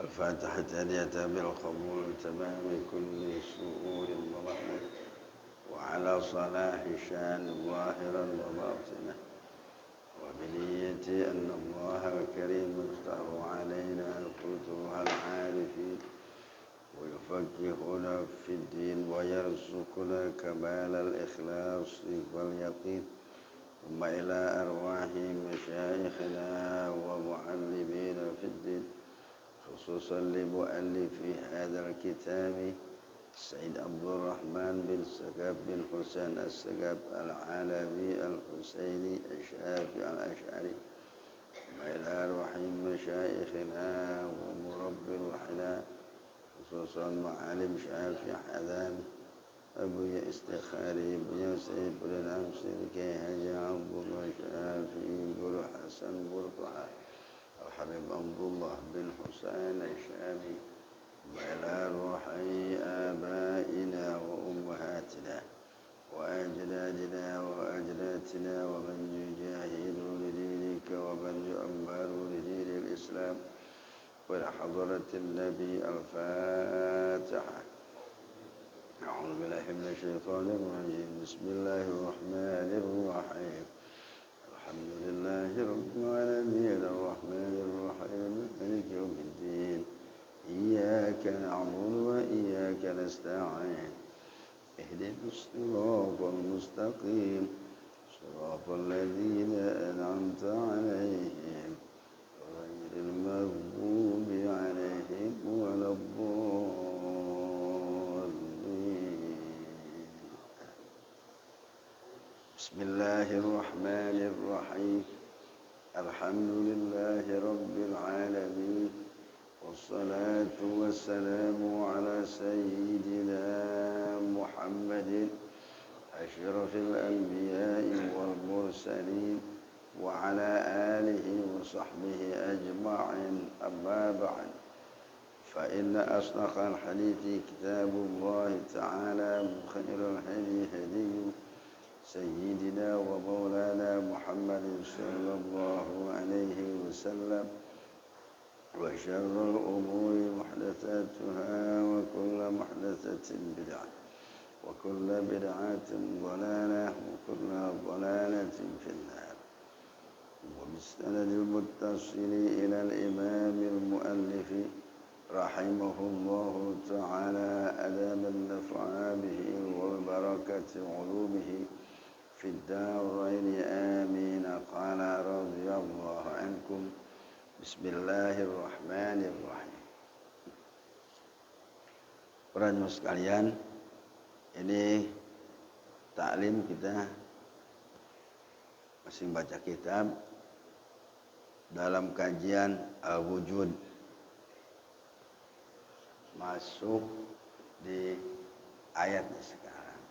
الفاتحة تالية بالقبول تمام كل سرور ومحمود وعلى صلاح شان ظاهرا وباطنا وبنية أن الله الكريم يفتح علينا فتوح العارفين ويفقهنا في الدين ويرزقنا كمال الإخلاص واليقين ثم إلى أرواح مشايخنا ومعلمينا في الدين خصوصا لمؤلف هذا الكتاب السيد عبد الرحمن بن سكاب بن حسين السكاب العالمي الحسيني الشافعي الأشعري وإلى أرواح مشايخنا ومربي الحنا خصوصا معالم شافعي حذان أبوي استخاري بن سيد بن أمسر كي هجا عبد الله شافعي بن حسن برطعة الحبيب عبد الله بن حسين الشامي وإلى روحي آبائنا وأمهاتنا وأجدادنا وأجدادنا ومن يجاهد لدينك ومن يؤمر لدين الإسلام ولحضرة النبي الفاتحة. أعوذ بالله من الشيطان الرجيم. بسم الله الرحمن الرحيم. الحمد لله رب العالمين الرحمن الرحيم مالك يوم الدين إياك نعبد وإياك نستعين اهدنا الصراط المستقيم صراط الذين أنعمت عليهم غير المغضوب عليهم ولا الضالين. بسم الله الرحمن الرحيم. الحمد لله رب العالمين والصلاة والسلام على سيدنا محمد أشرف الأنبياء والمرسلين وعلى آله وصحبه أجمعين. أما بعد فإن أصدق الحديث كتاب الله تعالى وخير الهدي هدي سيدنا ومولانا محمد صلى الله عليه وسلم وشر الأمور محدثاتها وكل محدثة بدعة وكل بدعة ضلالة وكل ضلالة في النار. وبالسند المتصل إلى الإمام المؤلف رحمه الله تعالى أدام النفع به والبركة علومه في الدارين آمين. قال رضي الله عنكم. Bismillahirrahmanirrahim. Para jemaah sekalian, ini taklim kita masih baca kitab dalam kajian Al-Wujud. Masuk di ayatnya sekarang.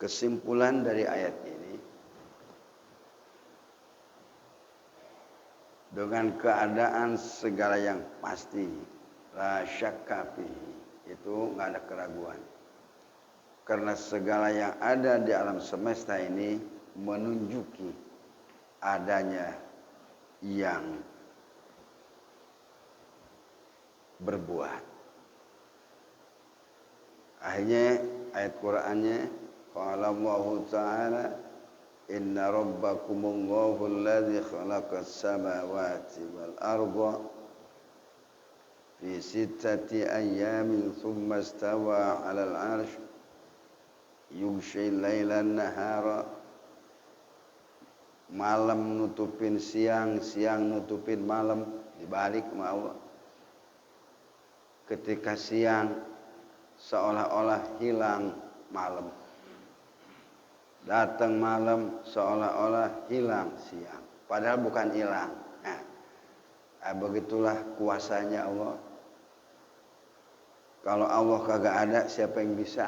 Kesimpulan dari ayat ini, dengan keadaan segala yang pasti, la syakka fihi, itu nggak ada keraguan. Karena segala yang ada di alam semesta ini menunjuki adanya yang berbuat. Akhirnya ayat Qur'annya, qala Allah Ta'ala inna rabbakumullahu alladhi khalaqas samawati wal arda fi sittati ayyamin thumma istawa 'alal 'arsy yughshil laila an-nahara, malam nutupin siang, siang nutupin malam, dibalik sama Allah. Ketika siang seolah-olah hilang malam, datang malam seolah-olah hilang siang, padahal bukan hilang. Begitulah kuasanya Allah. Kalau Allah kagak ada, siapa yang bisa?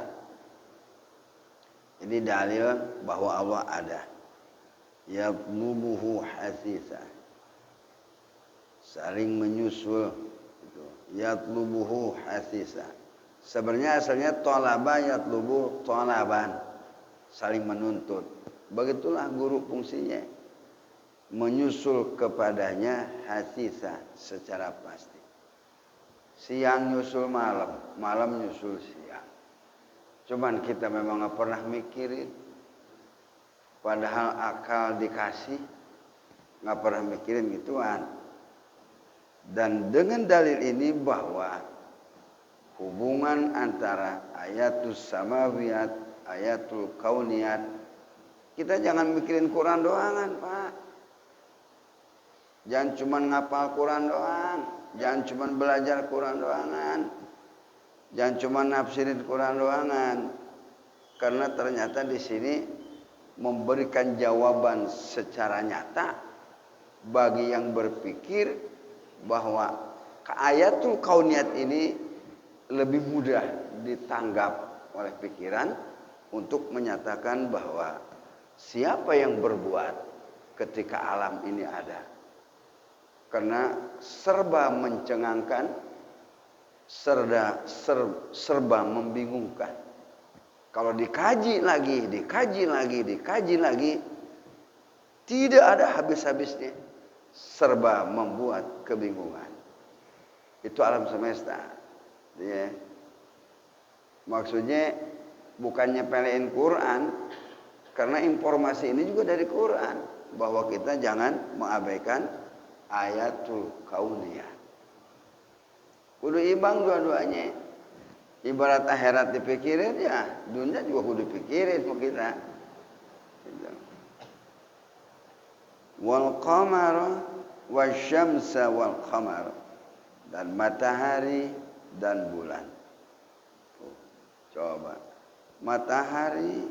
Ini dalil bahwa Allah ada. Yatlubuhu hasisa, saling menyusul itu. Yatlubuhu hasisa, sebenarnya asalnya talaba yatlubu talaban, saling menuntut. Begitulah guru fungsinya, menyusul kepadanya hasisa secara pasti. Siang nyusul malam, malam nyusul siang. Cuman kita memang nggak pernah mikirin. Padahal akal dikasih, nggak pernah mikirin gituan. Dan dengan dalil ini bahwa hubungan antara ayatul samawiyat, ayatul kauniyat, kita jangan mikirin Quran doangan, Pak. Jangan cuma ngapal Quran doang, jangan cuma belajar Quran doangan, jangan cuma nafsirin Quran doangan. Karena ternyata di sini memberikan jawaban secara nyata bagi yang berpikir bahwa ayatul kauniyat ini lebih mudah ditanggap oleh pikiran untuk menyatakan bahwa siapa yang berbuat ketika alam ini ada. Karena serba mencengangkan, serba membingungkan. Kalau dikaji lagi, tidak ada habis-habisnya. Serba membuat kebingungan. Itu alam semesta. Ya. Maksudnya bukannya pelein Quran, karena informasi ini juga dari Quran. Bahwa kita jangan mengabaikan ayatul kauniyah. Kudu imbang dua-duanya. Ibarat akhirat dipikirin, ya dunia juga kudu dipikirin sama kita. Wal qamara wasyamsa wal qamar, dan matahari dan bulan. Coba matahari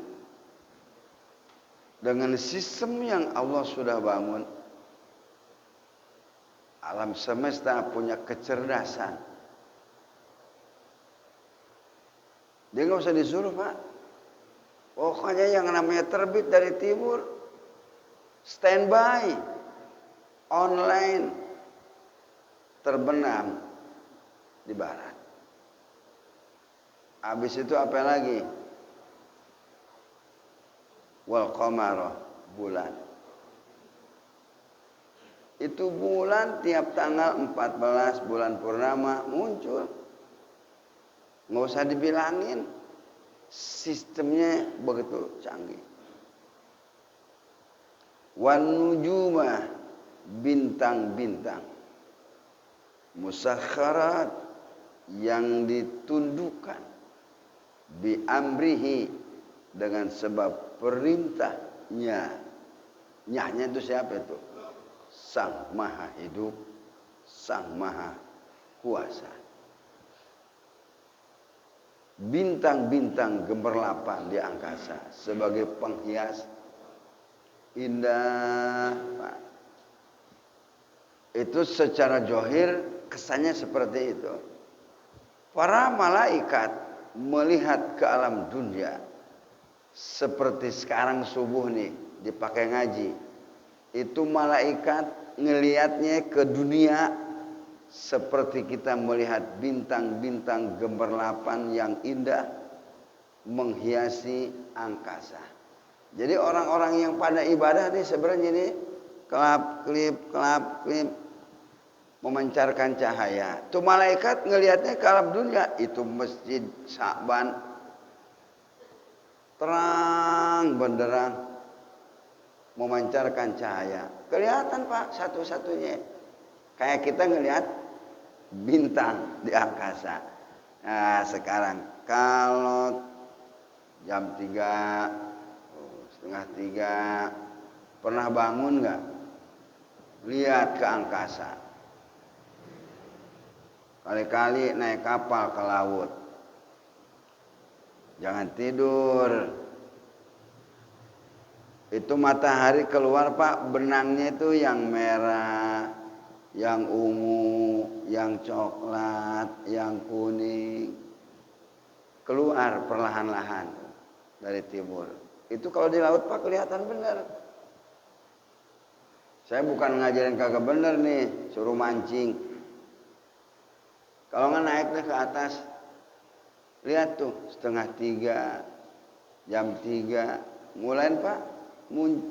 dengan sistem yang Allah sudah bangun, alam semesta punya kecerdasan. Dia nggak usah disuruh, Pak. Pokoknya yang namanya terbit dari timur, standby, online, terbenam di barat. Habis itu apa lagi? Wal qamara, bulan. Itu bulan tiap tanggal 14 bulan purnama muncul. Nggak usah dibilangin, sistemnya begitu canggih. Wan nujuma, bintang-bintang, musakharat, yang ditundukkan, bi amrihi, dengan sebab perintahnya. Nyahnya itu siapa itu? Sang Maha Hidup, Sang Maha Kuasa. Bintang-bintang gemerlapan di angkasa sebagai penghias indah, Pak. Itu secara johir kesannya seperti itu. Para malaikat melihat ke alam dunia seperti sekarang subuh nih dipakai ngaji. Itu malaikat ngelihatnya ke dunia seperti kita melihat bintang-bintang gemerlapan yang indah menghiasi angkasa. Jadi orang-orang yang pada ibadah nih sebenarnya ini kelap klip memancarkan cahaya. Itu malaikat ngelihatnya ke alam dunia, itu masjid Sa'ban terang benderang memancarkan cahaya. Kelihatan, Pak, satu-satunya. Kayak kita ngelihat bintang di angkasa. Nah, sekarang kalau jam 3, setengah 3, pernah bangun nggak? Lihat ke angkasa. Kali-kali naik kapal ke laut. Jangan tidur. Itu matahari keluar, Pak, benangnya itu yang merah, yang ungu, yang coklat, yang kuning. Keluar perlahan-lahan dari timur. Itu kalau di laut, Pak, kelihatan benar. Saya bukan ngajarin kagak bener nih, suruh mancing. Kalau nggak naik deh ke atas, lihat tuh setengah 3, jam 3, mulai, Pak,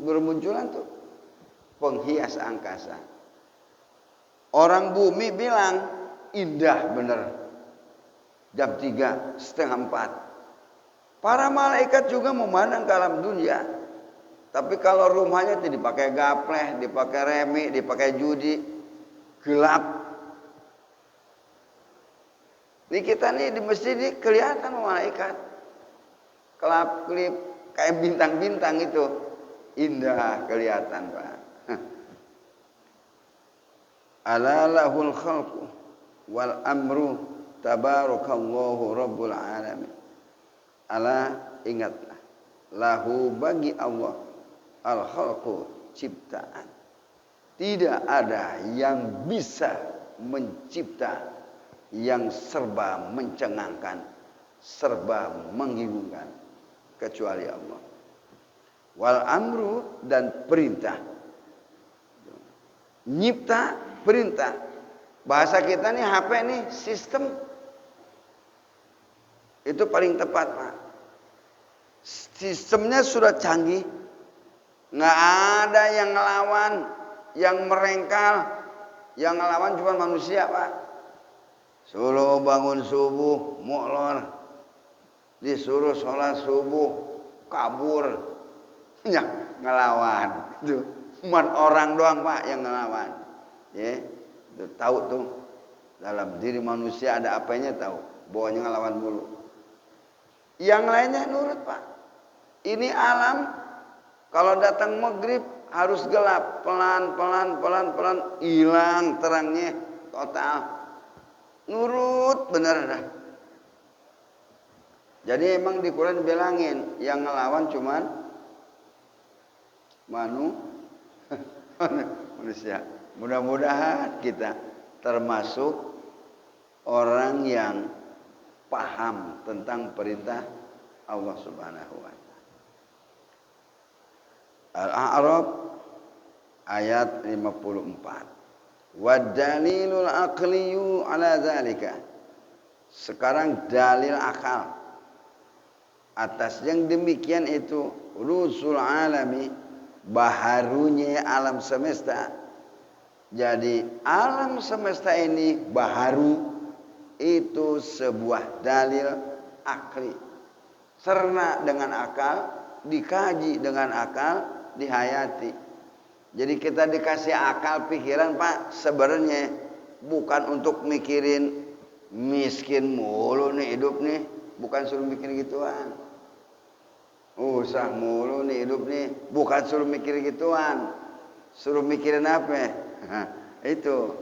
bermunculan tuh penghias angkasa. Orang bumi bilang indah bener. Jam 3:30. Para malaikat juga memandang ke alam dunia. Tapi kalau rumahnya itu dipakai gapleh, dipakai remi, dipakai judi, gelap. Ini kita nih di masjid ini kelihatan malaikat. Kelap-kelip kayak bintang-bintang itu. Indah kelihatan, Pak. Ala lahul khalqu wal amru tabarakallahu rabbul alamin. Ala ingatlah, lahu bagi Allah al khalqu ciptaan. Tidak ada yang bisa mencipta yang serba mencengangkan, serba menghiburkan kecuali Allah. Wal amru dan perintah. Nyipta, perintah. Bahasa kita nih HP nih sistem. Itu paling tepat, Pak. Sistemnya sudah canggih. Nggak ada yang ngelawan, yang merengkal. Yang ngelawan cuma manusia, Pak. Suruh bangun subuh, molor. Disuruh sholat subuh, kabur. Ya, ngelawan. Itu cuma orang doang, Pak, yang ngelawan. Ya, itu tahu tuh. Dalam diri manusia ada apanya tahu. Bawahnya ngelawan mulu. Yang lainnya nurut, Pak. Ini alam. Kalau datang maghrib harus gelap. Pelan-pelan, pelan-pelan. Hilang terangnya. Total. Nurut bener dah. Jadi emang di Quran bilangin yang ngelawan cuman manusia. Mudah-mudahan kita termasuk orang yang paham tentang perintah Allah Subhanahu wa taala. Al-A'raf ayat 54. Wa dalilul aqliyu ala zalika. Sekarang dalil akal atas yang demikian itu rusul alami, baharunya alam semesta. Jadi alam semesta ini baharu itu sebuah dalil akli. Cerna dengan akal, dikaji dengan akal, dihayati. Jadi kita dikasih akal pikiran, Pak, sebenarnya bukan untuk mikirin miskin mulu nih hidup nih, bukan suruh mikir gituan. Usah mulu nih hidup nih, bukan suruh mikir gituan. Suruh mikirin apa? Itu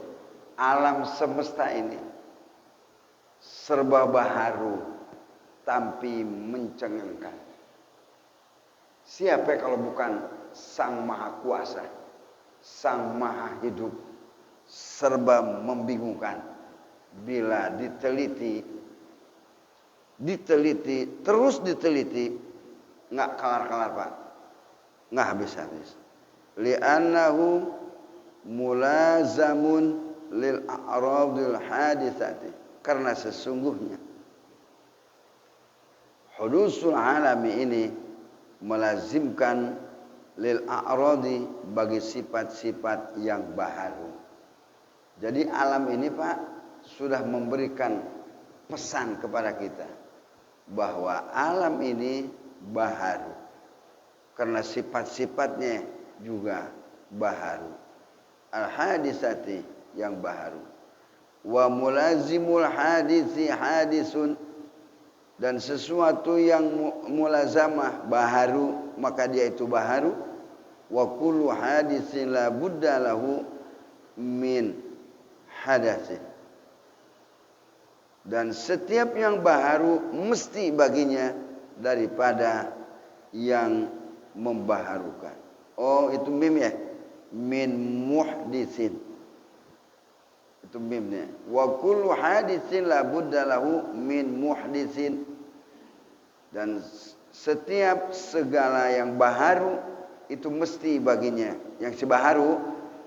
alam semesta ini serba baharu, tapi mencengangkan. Siapa kalau bukan Sang Maha Kuasa, Sang Maha Hidup, serba membingungkan. Bila diteliti, terus diteliti, nggak kelar-kelar, Pak, nggak habis-habis. Li'annahu mulazamun lil a'radil haditsati, karena sesungguhnya hudusul alami ini melazimkan lil a'radi bagi sifat-sifat yang baharu. Jadi alam ini, Pak, sudah memberikan pesan kepada kita bahwa alam ini baharu karena sifat-sifatnya juga baharu. Al-hadisati yang baharu. Wa mulazimul hadisi hadisun, dan sesuatu yang mulazamah baharu maka dia itu baharu. Wa kullu hadisin la budda lahu min hadatsin, dan setiap yang baharu mesti baginya daripada yang membaharukan. Oh, itu mim ya, min muhdisin, itu mimnya. Wa kullu hadisin la budda lahu min muhdisin, dan setiap segala yang baharu itu mesti baginya yang sebaharu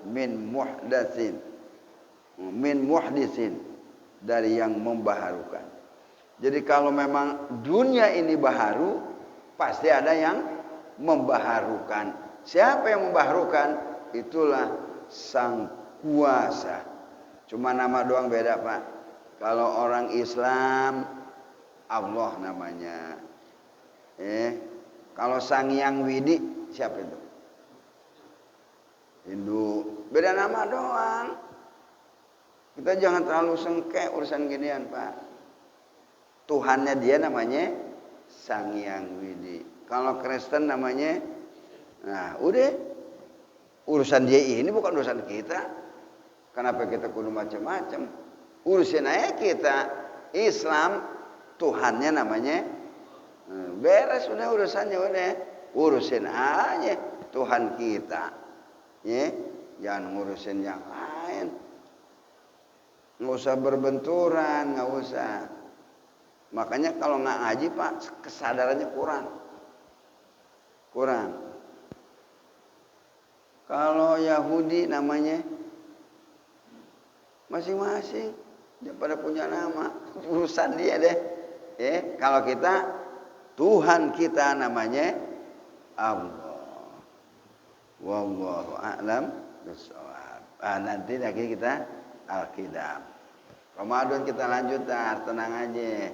min muhdatsin, min muhdisin, dari yang membaharukan. Jadi kalau memang dunia ini baharu, pasti ada yang membaharukan. Siapa yang membaharukan? Itulah sang kuasa. Cuma nama doang beda, Pak. Kalau orang Islam Allah namanya. Kalau Sang Hyang Widi siapa itu? Hindu. Beda nama doang. Kita jangan terlalu sengke urusan ginian, Pak. Tuhannya dia namanya Sang Hyang Widi. Kalau Kristen namanya, nah udah. Urusan dia ini bukan urusan kita. Kenapa kita kudu macam-macam? Urusin aja kita. Islam, Tuhannya namanya, beres udah urusannya udah. Urusin aja Tuhan kita. Ya, jangan ngurusin yang lain. Nggak usah berbenturan, nggak usah. Makanya kalau nggak ngaji, Pak, kesadarannya kurang. Kalau Yahudi namanya masing-masing, dia pada punya nama, urusan dia deh. Kalau kita, Tuhan kita namanya Allah. Wallahu a'lam bishawab. Nanti lagi kita Al-Qidam. Ramadan kita lanjut, tenang aja.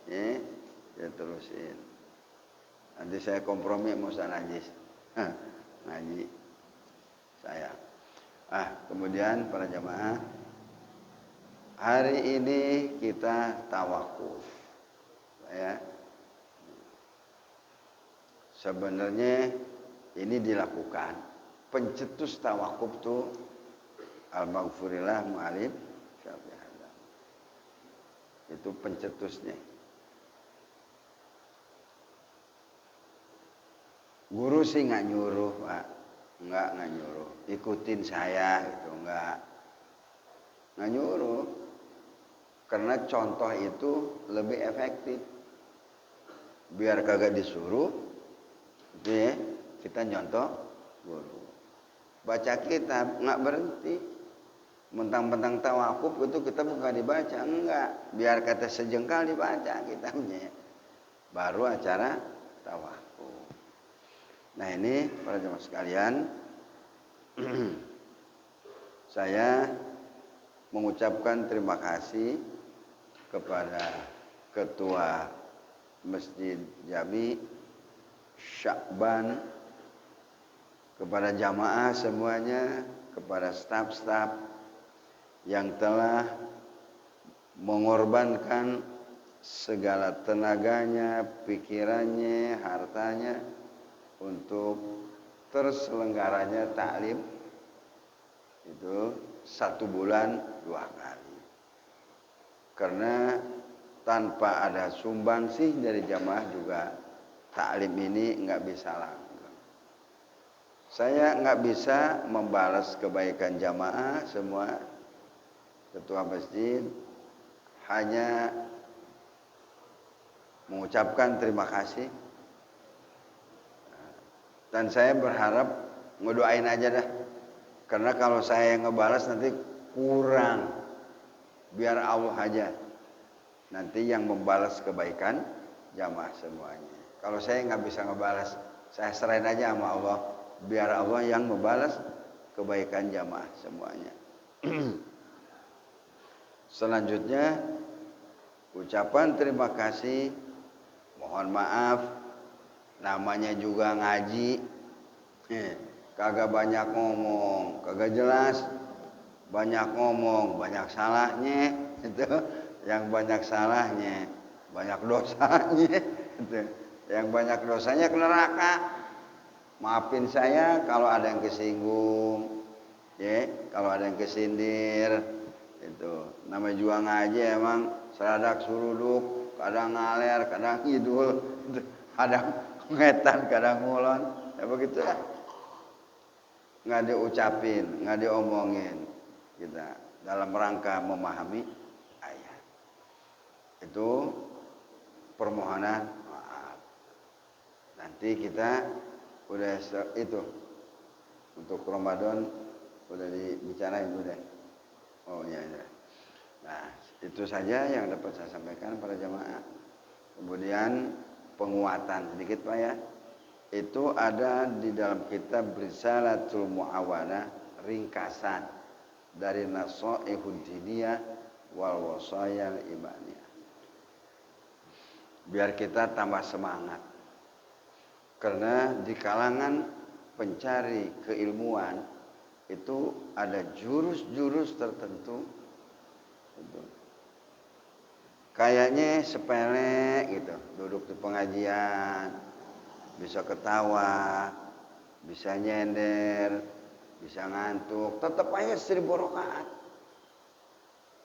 Ya terusin. Nanti saya kompromi sama Ustaz Najis. Ngaji saya. Kemudian para jamaah, hari ini kita tawakuf. Ya. Sebenarnya ini dilakukan. Pencetus tawakuf tuh Al-Maghfurillah Mu'alib Syafi'i. Itu pencetusnya. Guru sih nggak nyuruh, Pak. Nggak nyuruh. Ikutin saya gitu, nggak nyuruh. Karena contoh itu lebih efektif. Biar kagak disuruh, kita nyontoh guru. Baca kitab nggak berhenti. Mentang-mentang tawakuf itu kita bukan dibaca, enggak. Biar kata sejengkal dibaca kitabnya. Baru acara tawakuf. Nah ini para jemaah sekalian, saya mengucapkan terima kasih kepada Ketua Masjid Jami Syakban, kepada jamaah semuanya, kepada staf-staf yang telah mengorbankan segala tenaganya, pikirannya, hartanya untuk terselenggaranya taklim itu 1 bulan 2 kali. Karena tanpa ada sumbangsih dari jamaah juga taklim ini nggak bisa langgeng. Saya nggak bisa membalas kebaikan jamaah semua. Ketua masjid hanya mengucapkan terima kasih. Dan saya berharap ngedoain aja dah. Karena kalau saya yang ngebalas nanti kurang. Biar Allah aja nanti yang membalas kebaikan jamaah semuanya. Kalau saya nggak bisa ngebalas, saya serahin aja sama Allah. Biar Allah yang membalas kebaikan jamaah semuanya. Selanjutnya ucapan terima kasih, mohon maaf, namanya juga ngaji, kagak banyak ngomong, kagak jelas, banyak ngomong, banyak salahnya, itu yang banyak salahnya, banyak dosanya, itu. Yang banyak dosanya ke neraka. Maafin saya kalau ada yang kesinggung, kalau ada yang kesindir. Itu namanya juga ngaji emang seradak suruduk, kadang ngaler, kadang ngidul, kadang ngetan, kadang ngulon, ya begitu ya. Nggak diucapin, nggak diomongin kita dalam rangka memahami ayat. Itu permohonan maaf. Nanti kita udah itu untuk Ramadan udah dibicarain udah. Oh iya. Nah, itu saja yang dapat saya sampaikan pada jamaah. Kemudian penguatan sedikit Pak ya. itu ada di dalam kitab Risalatul Muawana, ringkasan dari Nasaihud Diniyah wal Wasayal Imaniyah. Biar kita tambah semangat. Karena di kalangan pencari keilmuan itu ada jurus-jurus tertentu. Kayaknya sepele gitu, duduk di pengajian, bisa ketawa, bisa nyender, bisa ngantuk, tetap aja 1000 rakaat.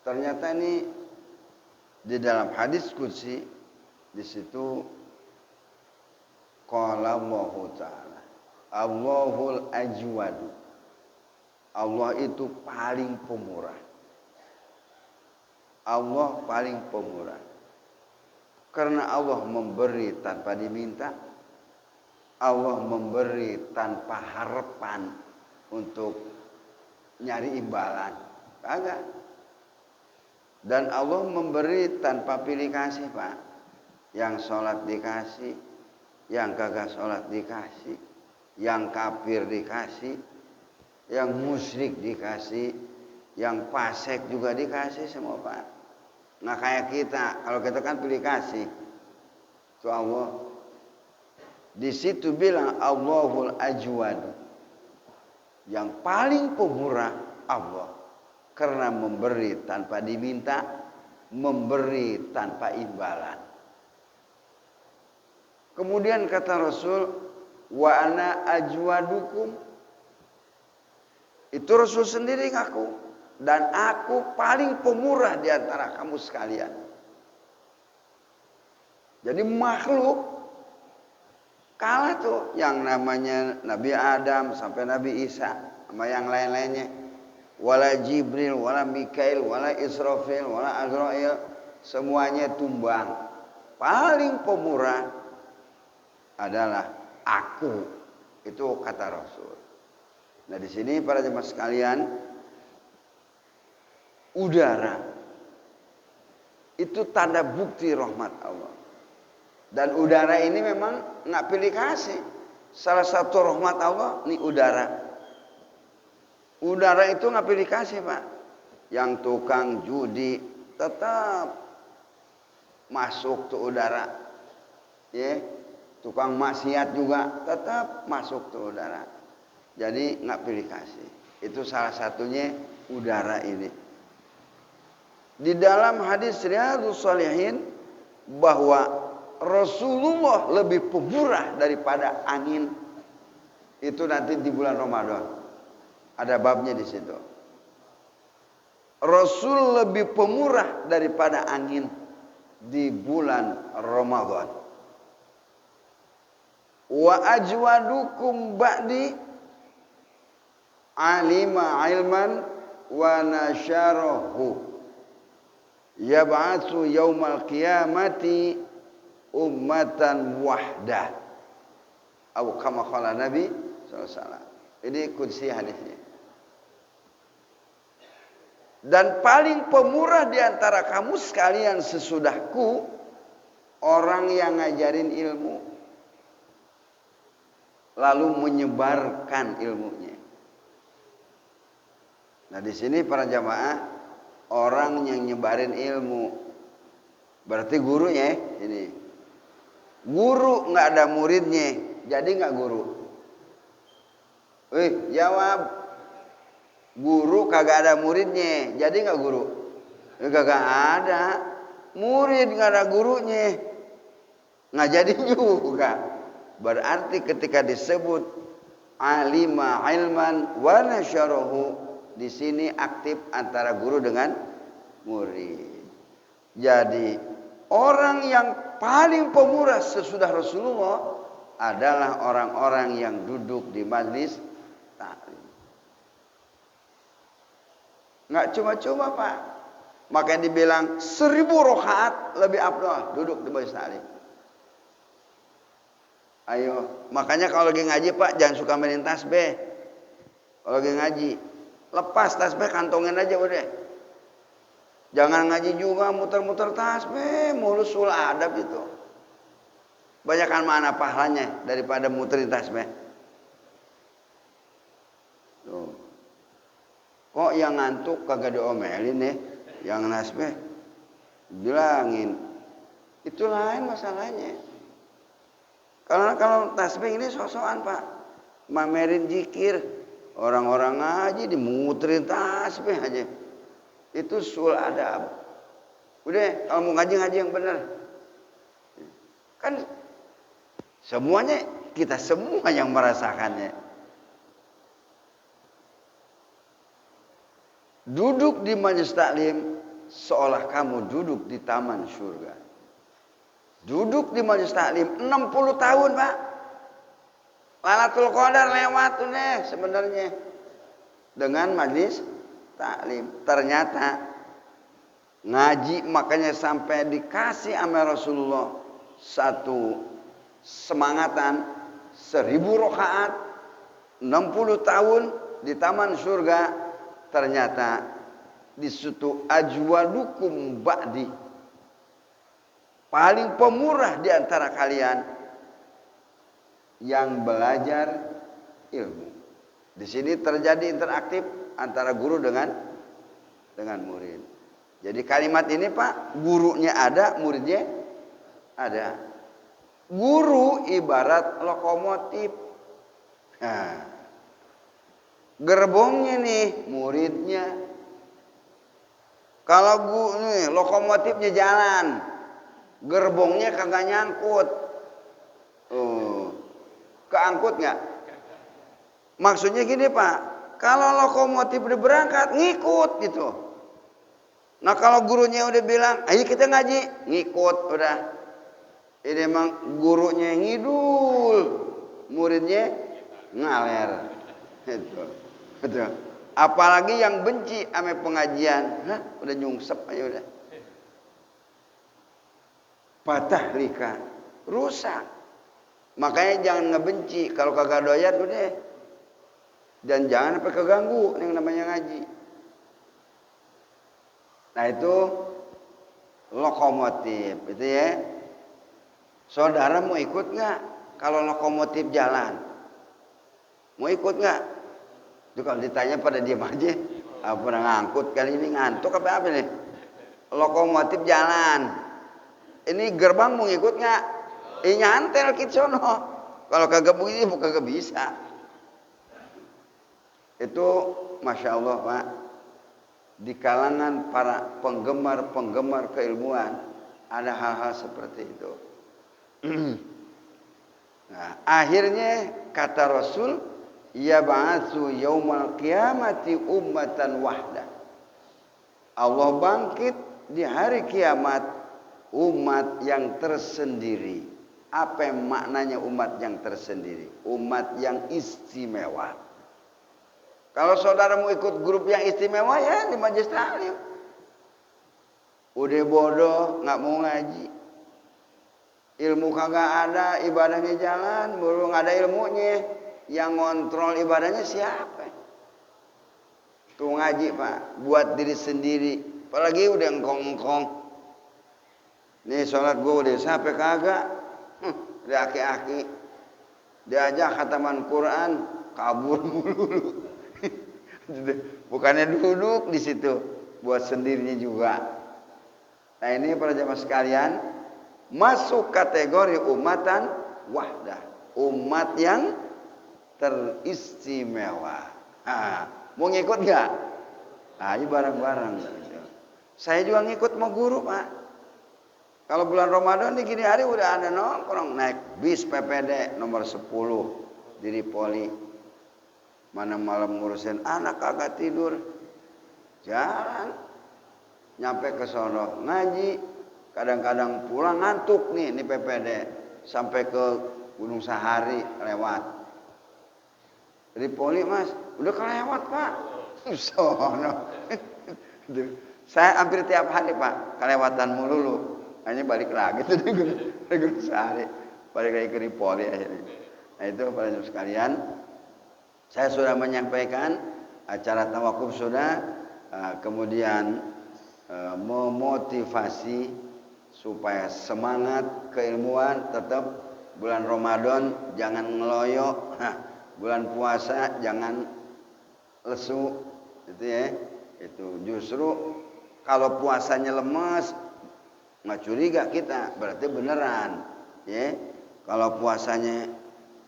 Ternyata ini di dalam hadis qudsi, di situ qala Allahu ta'ala, Allahul ajwadu. Allah itu paling pemurah. Allah paling pemurah. Karena Allah memberi tanpa diminta. Allah memberi tanpa harapan untuk nyari imbalan. Kagak. Dan Allah memberi tanpa pilih kasih, Pak. Yang sholat dikasih, yang kagak sholat dikasih, yang kafir dikasih, yang musyrik dikasih, yang fasik juga dikasih semua, Pak. Nggak kayak kita, kalau kita kan pilih kasih. Itu Allah. Di situ bilang Allahul ajwad. Yang paling pemurah Allah. Karena memberi tanpa diminta, memberi tanpa imbalan. Kemudian kata Rasul, wa ana ajwadukum. Itu Rasul sendiri ngaku. Dan aku paling pemurah di antara kamu sekalian. Jadi makhluk kalah tuh yang namanya Nabi Adam sampai Nabi Isa sama yang lain-lainnya. Wala Jibril, wala Mikail, wala Israfil, wala Azrail, semuanya tumbang. Paling pemurah adalah aku. Itu kata Rasul. Nah, di sini para jemaah sekalian, udara itu tanda bukti rahmat Allah. Dan udara ini memang nggak pilih kasih. Salah satu rahmat Allah nih udara. Udara itu nggak pilih kasih, Pak. Yang tukang judi tetap masuk tuh udara. Ya, tukang maksiat juga tetap masuk tuh udara. Jadi nggak pilih kasih. Itu salah satunya udara ini. Di dalam hadis Riyadhus Shalihin bahwa Rasulullah lebih pemurah daripada angin. Itu nanti di bulan Ramadan. Ada babnya di situ. Rasul lebih pemurah daripada angin di bulan Ramadan. Wa ajwadukum ba'di alima ilman wa nasyarahu. Yab'atsu yaumal qiyamati ummatan wahdah. Atau kama qala Nabi sallallahu alaihi wasallam. Ini qudsi hadisnya. Dan paling pemurah di antara kamu sekalian sesudahku orang yang ngajarin ilmu lalu menyebarkan ilmunya. Nah, di sini para jamaah, orang yang nyebarin ilmu berarti gurunya ini. Guru nggak ada muridnya, jadi nggak guru. Jawab. Guru kagak ada muridnya, jadi nggak guru? Kagak ada. Murid nggak ada gurunya, nggak jadi juga. Berarti ketika disebut alima ilman wa nasyarahu, di sini aktif antara guru dengan murid. Jadi orang yang paling pemurah sesudah Rasulullah adalah orang-orang yang duduk di majlis taklim. Nggak cuma-cuma, Pak. Makanya dibilang 1000 rakaat lebih afdal duduk di majlis taklim. Ayo, makanya kalau lagi ngaji, Pak, jangan suka mainin tasbih. Kalau lagi ngaji, lepas tasbih, kantongin aja udah. Jangan ngaji juga muter-muter tasbih, mulus sul adab itu. Banyakan mana pahalanya daripada muterin tasbih. Tuh. Kok yang ngantuk kagak diomelin nih, yang tasbih bilangin. Itu lain masalahnya. Karena kalau tasbih ini sosokan Pak, mamerin zikir, orang-orang ngaji dimuterin tasbih aja. Itu sul adab. Udah, kalau mau ngaji yang benar. Kan semuanya kita semua yang merasakannya. Duduk di majelis taklim seolah kamu duduk di taman surga. Duduk di majelis taklim 60 tahun, Pak. Lailatul Qadar lewat tuh deh sebenarnya. Dengan majelis taklim. Ternyata ngaji makanya sampai dikasih sama Rasulullah satu semangatan 1000 rakaat 60 tahun di taman surga. Ternyata di situ ajwadukum ba'di, paling pemurah di antara kalian yang belajar ilmu. Di sini terjadi interaktif antara guru dengan murid. Jadi kalimat ini Pak, gurunya ada, muridnya ada. Guru ibarat lokomotif. Nah, gerbongnya nih muridnya. Kalau nih lokomotifnya jalan, gerbongnya kagak nyangkut. Keangkut nggak? Maksudnya gini Pak, kalau lokomotif udah berangkat ngikut gitu. Nah kalau gurunya udah bilang, ayo kita ngaji, ngikut udah. Ini emang gurunya ngidul, muridnya ngaler. Itu. Betul. Apalagi yang benci sama pengajian, udah nyungsep aja udah. Patah lika, rusak. Makanya jangan ngebenci, kalau kagak doyan udah. Dan jangan sampai keganggu yang namanya ngaji. Nah itu lokomotif, itu ya. Saudara mau ikut nggak? Kalau lokomotif jalan, mau ikut nggak? Itu kalau ditanya pada diam aja. Apa pernah ngangkut kali ini ngantuk apa nih? Lokomotif jalan. Ini gerbang mau ngikut nggak? Nyantel kita sono. Kalau kagak begini kagak bisa. Itu masya Allah Pak. Di kalangan para penggemar keilmuan ada hal-hal seperti itu. Nah, akhirnya kata Rasul, ya ba'atsu yaumal qiyamati ummatan wahda. Allah bangkit di hari kiamat umat yang tersendiri. Apa yang maknanya umat yang tersendiri? Umat yang istimewa. Kalau saudara mau ikut grup yang istimewa ya di majelis taklim. Udah bodoh, nggak mau ngaji. Ilmu kagak ada, ibadahnya jalan, belum ada ilmunya. Yang ngontrol ibadahnya siapa? Tuh ngaji Pak, buat diri sendiri. Apalagi udah engkong-engkong. Nih sholat gue udah sampai kagak. Udah aki-aki. Diajak khataman Quran, kabur mulu. Bukannya duduk di situ, buat sendirinya juga. Nah ini para jamaah sekalian, masuk kategori umatan wahdah. Umat yang teristimewa. Mau ngikut nggak? Ayo bareng-bareng. Saya juga ngikut mau guru Pak. Kalau bulan Ramadan di gini hari udah ada nongkrong naik bis PPD nomor 10 di Poli. Mana malam ngurusin anak kagak tidur. Jalan. Nyampe ke sono ngaji. Kadang-kadang pulang ngantuk nih di PPD. Sampai ke Gunung Sahari lewat. Di Poli Mas, udah kelewat Pak. Sono. Saya hampir tiap hari Pak, kelewatan mulu. Hanya balik lagi tuh di Gunung Sahari. Balik lagi ke Poli akhirnya. Nah itu para jemaah sekalian, saya sudah menyampaikan acara tawakuf sudah, kemudian memotivasi supaya semangat keilmuan tetap bulan Ramadan jangan ngeloyo, bulan puasa jangan lesu, gitu ya. Itu justru kalau puasanya lemes, nggak curiga kita, berarti beneran, ya. Kalau puasanya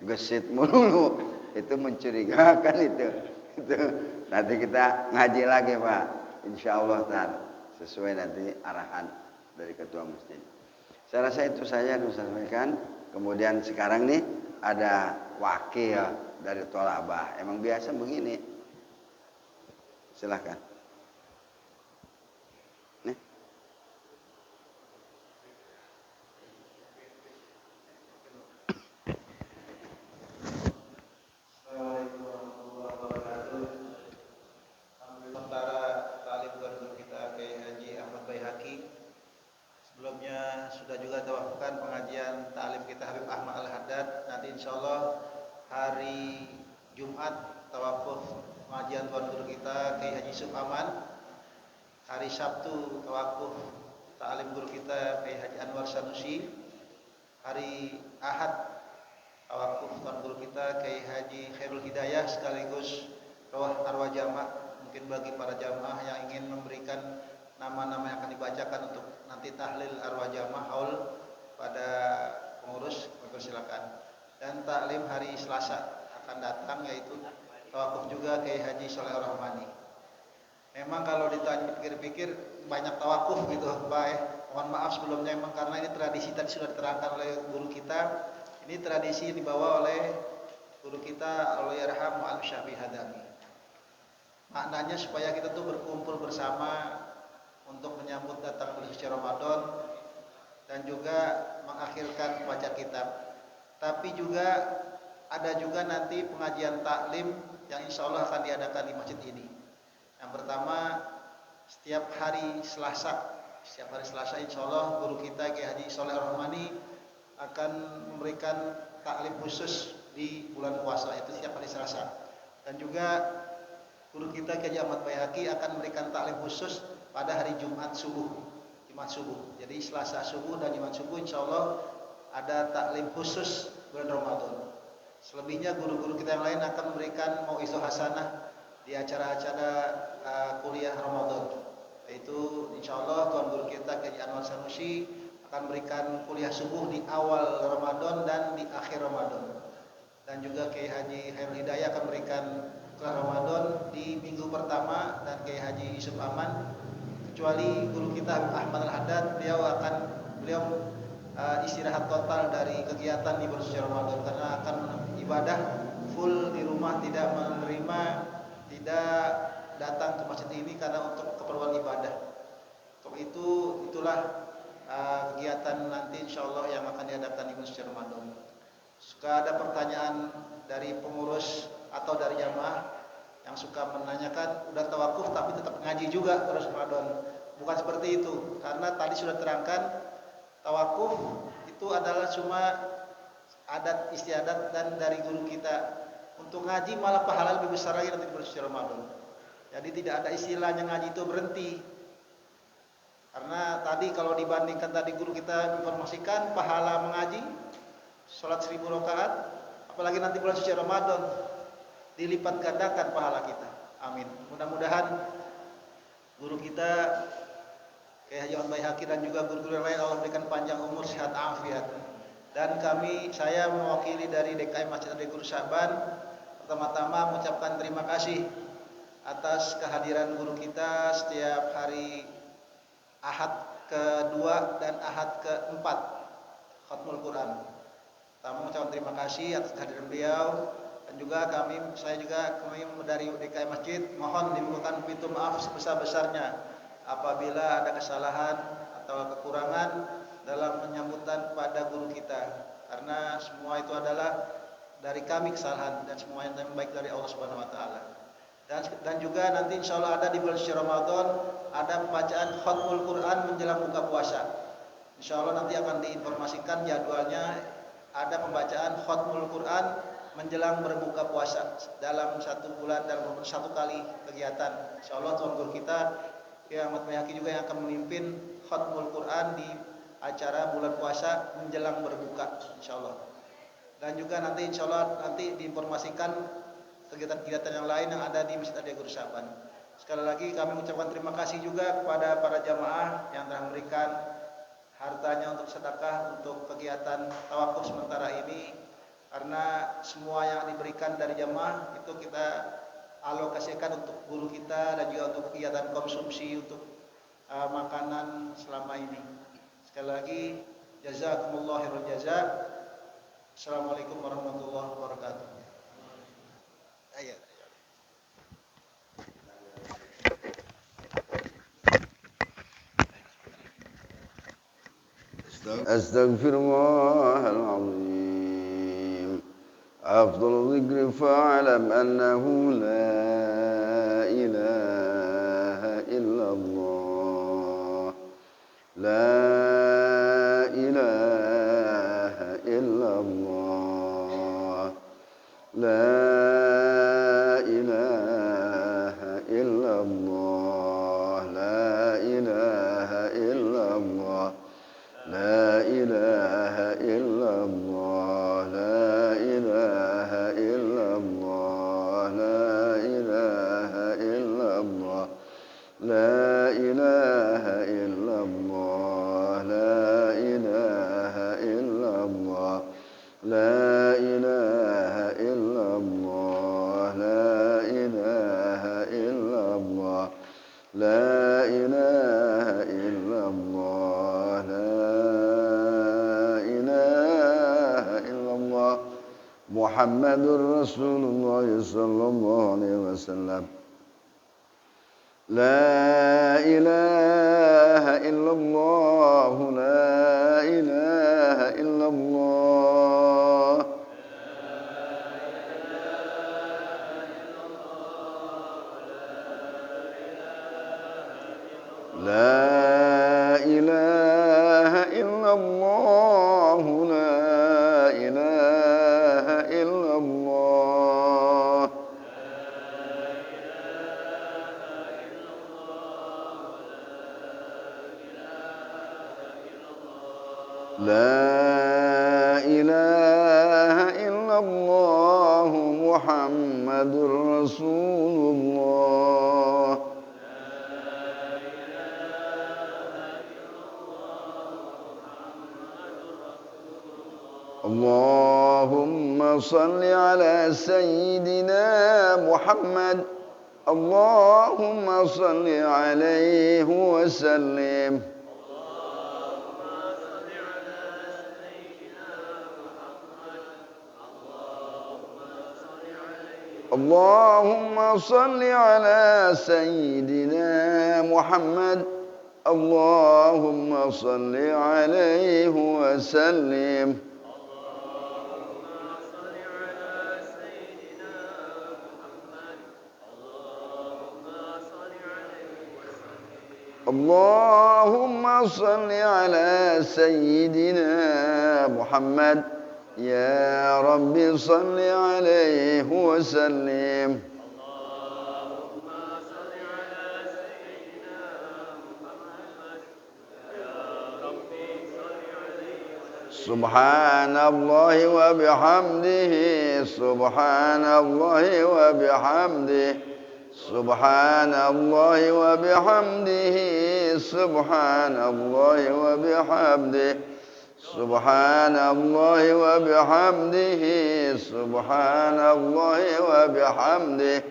gesit mulu, itu mencurigakan itu. Nanti kita ngaji lagi Pak, insya Allah sesuai nanti arahan dari ketua masjid. Saya rasa itu saya harus sampaikan. Kemudian sekarang nih ada wakil dari Tolabah. Emang biasa begini. Silakan. Nih. Sebelumnya sudah juga dilakukan pengajian ta'lim kita Habib Ahmad Al-Haddad. Nanti insyaallah hari Jumat tawafuf pengajian tuan guru kita Kiai Haji Yusuf Aman. Hari Sabtu tawafuf ta'lim guru kita Kiai Haji Anwar Sanusi. Hari Ahad tawafuf tuan guru kita Kiai Haji Khairul Hidayah sekaligus rawah arwah jamaah. Mungkin bagi para jamaah yang ingin memberikan nama-nama yang akan dibacakan untuk nanti tahlil arwah jamaah haul pada pengurus, silakan. Dan taklim hari Selasa akan datang yaitu tawakuf juga Kiai Haji Sholeh Ar-Rahmani. Memang kalau ditanya pikir-pikir banyak tawakuf gitu Pak. Mohon maaf sebelumnya memang karena ini tradisi tadi sudah diterangkan oleh guru kita. Ini tradisi yang dibawa oleh guru kita Allahyarham Mu'allim Syafi'i Hadami. Maknanya supaya kita tuh berkumpul bersama untuk menyambut datang bulan suci Ramadan dan juga mengakhirkan baca kitab. Tapi juga ada juga nanti pengajian taklim yang insya Allah akan diadakan di masjid ini. Yang pertama setiap hari Selasa insya Allah guru kita Kiai Haji Sholeh Ar-Rahmani akan memberikan taklim khusus di bulan puasa, itu setiap hari Selasa. Dan juga guru kita Kiai Haji Ahmad Baihaqi akan memberikan taklim khusus pada hari Jumat subuh. Jadi Selasa subuh dan Jumat subuh insya Allah ada taklim khusus bulan Ramadan. Selebihnya guru-guru kita yang lain akan memberikan mau'izah hasanah di acara-acara kuliah Ramadan. Yaitu insya Allah tuan guru kita Kiai Anwar Sanusi akan memberikan kuliah subuh di awal Ramadan dan di akhir Ramadan. Dan juga Kiai Haji Khairul Hidayah akan memberikan kuliah Ramadan di minggu pertama dan Kiai Haji Yusuf Aman. Kecuali guru kita Ahmad Al-Haddad, beliau istirahat total dari kegiatan di bulan suci Ramadan karena akan ibadah full di rumah, tidak datang ke masjid ini karena untuk keperluan ibadah. Untuk itulah kegiatan nanti insyaallah yang akan diadakan di bulan suci Ramadan. Suka ada pertanyaan dari pengurus atau dari jamaah yang suka menanyakan udah tawakuf tapi tetap ngaji juga terus Ramadan. Bukan seperti itu, karena tadi sudah terangkan tawakuf itu adalah cuma adat istiadat dan dari guru kita. Untuk ngaji malah pahala lebih besar lagi nanti di bulan suci Ramadan. Jadi tidak ada istilahnya ngaji itu berhenti. Karena tadi kalau dibandingkan tadi guru kita informasikan pahala mengaji salat 1000 rakaat, apalagi nanti bulan suci Ramadan dilipat gandakan pahala kita. Amin. Mudah-mudahan guru kita Kiai Haji Ahmad Baihaqi dan juga guru-guru yang lain Allah berikan panjang umur, sehat, afiat. Dan saya mewakili dari DKM Masjid Ade Guru Syaban, pertama-tama mengucapkan terima kasih atas kehadiran guru kita setiap hari Ahad kedua dan Ahad keempat Khatmul Quran. Pertama mengucapkan terima kasih atas kehadiran beliau. Dan juga kami dari DKM Masjid mohon dibukakan pintu maaf sebesar-besarnya apabila ada kesalahan atau kekurangan dalam penyambutan pada guru kita, karena semua itu adalah dari kami kesalahan dan semua yang baik dari Allah Subhanahu wa taala. Dan juga nanti insya Allah ada di bulan suci Ramadan ada pembacaan Khatmul Quran menjelang buka puasa. Insya Allah nanti akan diinformasikan jadwalnya, ada pembacaan Khatmul Quran menjelang berbuka puasa dalam 1 bulan dalam 1 kali kegiatan. Insyaallah tuan guru kita Kiai Ahmad Baihaqi juga yang akan memimpin Khatmul Quran di acara bulan puasa menjelang berbuka insyaallah. dan juga nanti insya Allah nanti diinformasikan kegiatan-kegiatan yang lain yang ada di Masjid Adia Guru Syaban. Sekali lagi kami mengucapkan terima kasih juga kepada para jamaah yang telah memberikan hartanya untuk sedekah untuk kegiatan tawakuf sementara ini, karena semua yang diberikan dari jamaah itu kita alokasikan untuk guru kita dan juga untuk kegiatan konsumsi untuk makanan selama ini. Sekali lagi jazakumullah khairal jazaa. Assalamualaikum warahmatullahi wabarakatuh. Ayo. Astaghfirullahaladzim. Afdal dzikri fa'alam annahu la ilaha illallah. La ilaha illallah. La ilaha illallah. La ilaha illallah. La ilaha illallah. La ilaha illallah. La ilaha illallah. La ilaha illallah. La ilaha illallah. La ilaha illallah. La ilaha illallah. La ilaha illallah. La ilaha illallah. Muhammadur Rasulullah sallallahu alaihi wasallam. La ilaha illallah. La ilaha illallah. La ilaha illallah. La ilaha illallah. La ilaha illallah. Muhammadur Rasulullah. Allahumma salli ala Sayyidina Muhammad. Allahumma salli alaihi wa sallim. Allahumma salli ala Sayyidina Muhammad. Allahumma salli alaihi wa sallim. Allahumma salli ala Sayyidina Muhammad. Ya Rabbi salli alaihi wa sallim. Subhanallahi wa bihamdihi. Subhanallahi wa bihamdihi. Subhanallahi wa bihamdihi. Subhanallahi wa bihamdihi. Subhanallahi wa bihamdihi. Subhanallahi wa bihamdihi.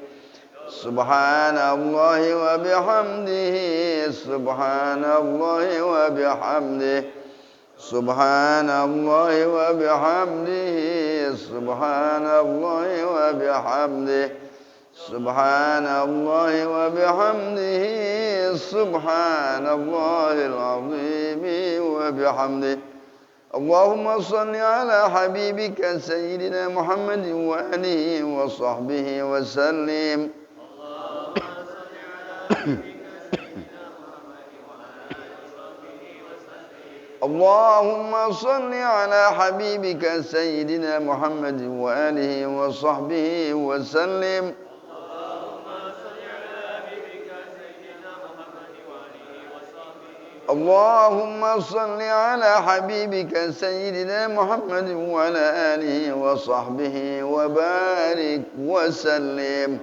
Subhanallahi wa bihamdihi. Subhanallahi wa bihamdihi. Subhanallahi wa bihamdihi. Subhanallahi wa bihamdihi. Subhanallahi wa bihamdihi. Subhanallahil azim wa bihamdihi. Allahumma salli ala habibika Sayyidina Muhammadin wa alihi wa sahbihi wa sallim. Allahumma salli ala habibika Sayyidina Muhammadin wa alihi wa sahbihi wa sallim. اللهم صل على حبيبك سيدنا محمد وعلى آله وصحبه وبارك وسلم.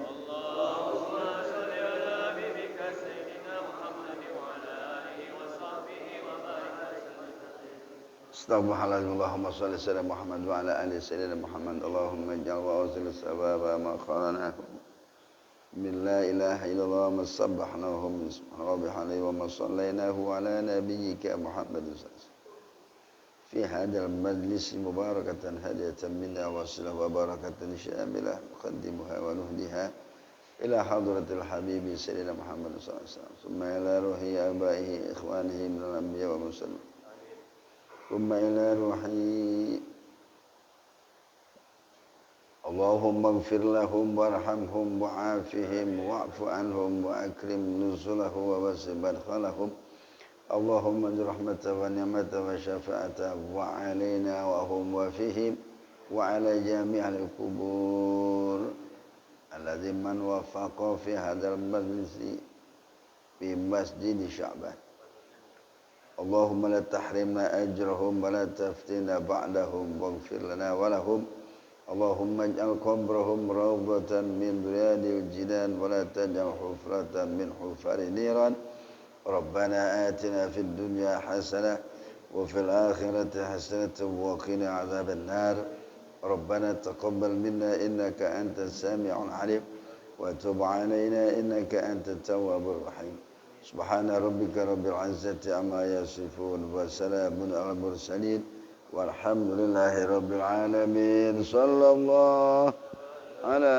Astaghfirullahaladzim. Allahumma salli ala Muhammad wa ala ali sayyidina Muhammad. Allahumma ij'al wa awsil sababa ma khalanahu min la ilaha illallah ma sabbahnahu min subhanallahi alayhi wa ma sallaynahu ala nabiyyika Muhammad fi hadzal majlis mubarakatan hadiyatan minna wa silah wa barakatan syamilah muqaddimuha wa nuhdiha ila hadratil habibi sayyidina Muhammad sallallahu alaihi wasallam summa ila ruhi abaihi ikhwanihi min al-anbiya wa mursalin ثم إلى روحي اللهم اغفر لهم وارحمهم وعافهم واعف عنهم وأكرم نزلهم ووسع مدخلهم اللهم اجعل رحمة ونعمة وشفاعة وعلينا وهم وفيهم وعلى جميع القبور الذي من وفق في هذا المجلس في مسجد شعبان اللهم لا تحرمنا أجرهم ولا تفتنا بعدهم واغفر لنا ولهم اللهم اجعل قبرهم روضة من رياض الجنان ولا تجعل حفرة من حفر النيران ربنا آتنا في الدنيا حسنة وفي الآخرة حسنة وقنا عذاب النار ربنا تقبل منا إنك أنت السامع العليم وتب علينا إنك أنت التواب الرحيم سبحان ربك رب العزة عما يصفون وسلام على المرسلين والحمد لله رب العالمين صلى الله على